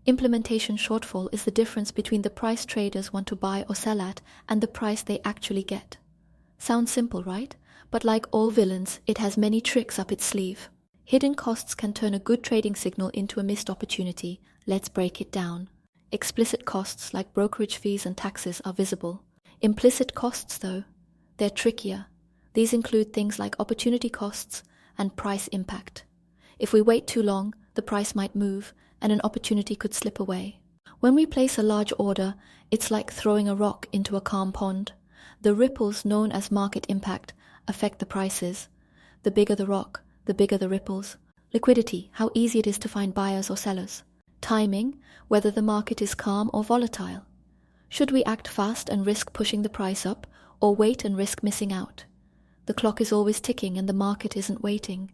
Implementation shortfall is the difference between the price traders want to buy or sell at and the price they actually get. Sounds simple, right? But like all villains, it has many tricks up its sleeve. Hidden costs can turn a good trading signal into a missed opportunity. Let's break it down. Explicit costs like brokerage fees and taxes are visible. Implicit costs, though, they're trickier. These include things like opportunity costs and price impact. If we wait too long, the price might move and an opportunity could slip away. When we place a large order, it's like throwing a rock into a calm pond. The ripples, known as market impact, affect the prices. The bigger the rock, the bigger the ripples. Liquidity, how easy it is to find buyers or sellers. Timing, whether the market is calm or volatile. Should we act fast and risk pushing the price up, or wait and risk missing out? The clock is always ticking and the market isn't waiting.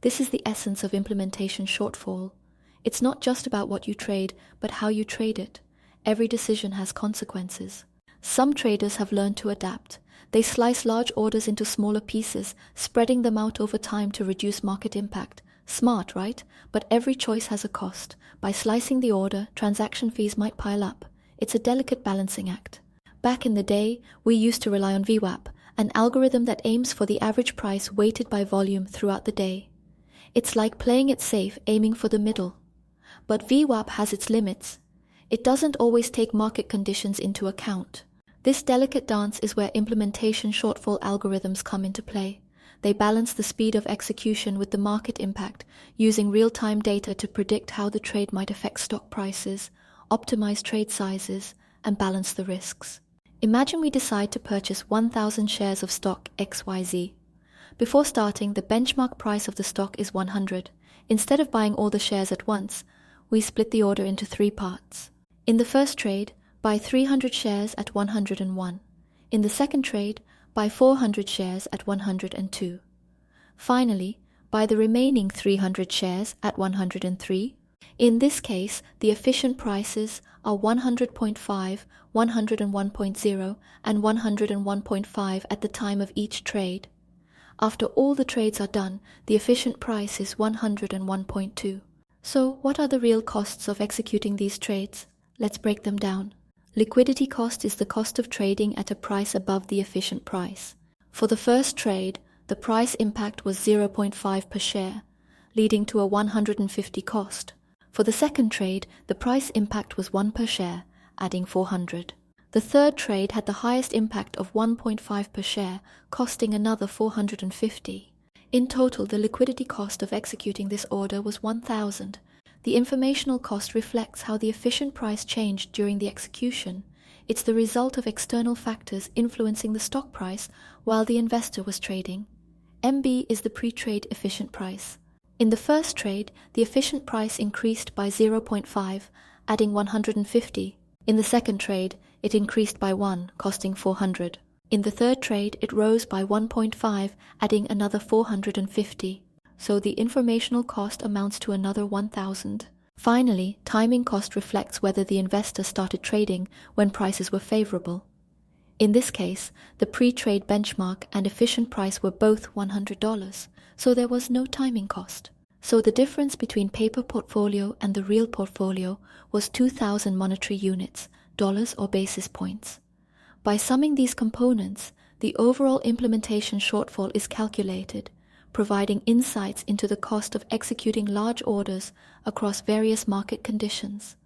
This is the essence of implementation shortfall. It's not just about what you trade, but how you trade it. Every decision has consequences. Some traders have learned to adapt. They slice large orders into smaller pieces, spreading them out over time to reduce market impact. Smart, right? But every choice has a cost. By slicing the order, transaction fees might pile up. It's a delicate balancing act. Back in the day, we used to rely on VWAP, an algorithm that aims for the average price weighted by volume throughout the day. It's like playing it safe, aiming for the middle. But VWAP has its limits. It doesn't always take market conditions into account. This delicate dance is where implementation shortfall algorithms come into play. They balance the speed of execution with the market impact, using real-time data to predict how the trade might affect stock prices, optimize trade sizes, and balance the risks. Imagine we decide to purchase 1,000 shares of stock XYZ. Before starting, the benchmark price of the stock is 100. Instead of buying all the shares at once, we split the order into 3 parts. In the first trade, buy 300 shares at 101. In the second trade, buy 400 shares at 102. Finally, buy the remaining 300 shares at 103. In this case, the efficient prices are 100.5, 101.0, and 101.5 at the time of each trade. After all the trades are done, the efficient price is 101.2. So, what are the real costs of executing these trades? Let's break them down. Liquidity cost is the cost of trading at a price above the efficient price. For the first trade, the price impact was 0.5 per share, leading to a 150 cost. For the second trade, the price impact was 1 per share, adding 400. The third trade had the highest impact of 1.5 per share, costing another 450. In total, the liquidity cost of executing this order was 1,000. The informational cost reflects how the efficient price changed during the execution. It's the result of external factors influencing the stock price while the investor was trading. MB is the pre-trade efficient price. In the first trade, the efficient price increased by 0.5, adding 150. In the second trade, it increased by 1, costing 400. In the third trade, it rose by 1.5, adding another 450. So the informational cost amounts to another 1,000. Finally, timing cost reflects whether the investor started trading when prices were favorable. In this case, the pre-trade benchmark and efficient price were both $100, so there was no timing cost. So the difference between paper portfolio and the real portfolio was 2,000 monetary units, dollars or basis points. By summing these components, the overall implementation shortfall is calculated, providing insights into the cost of executing large orders across various market conditions.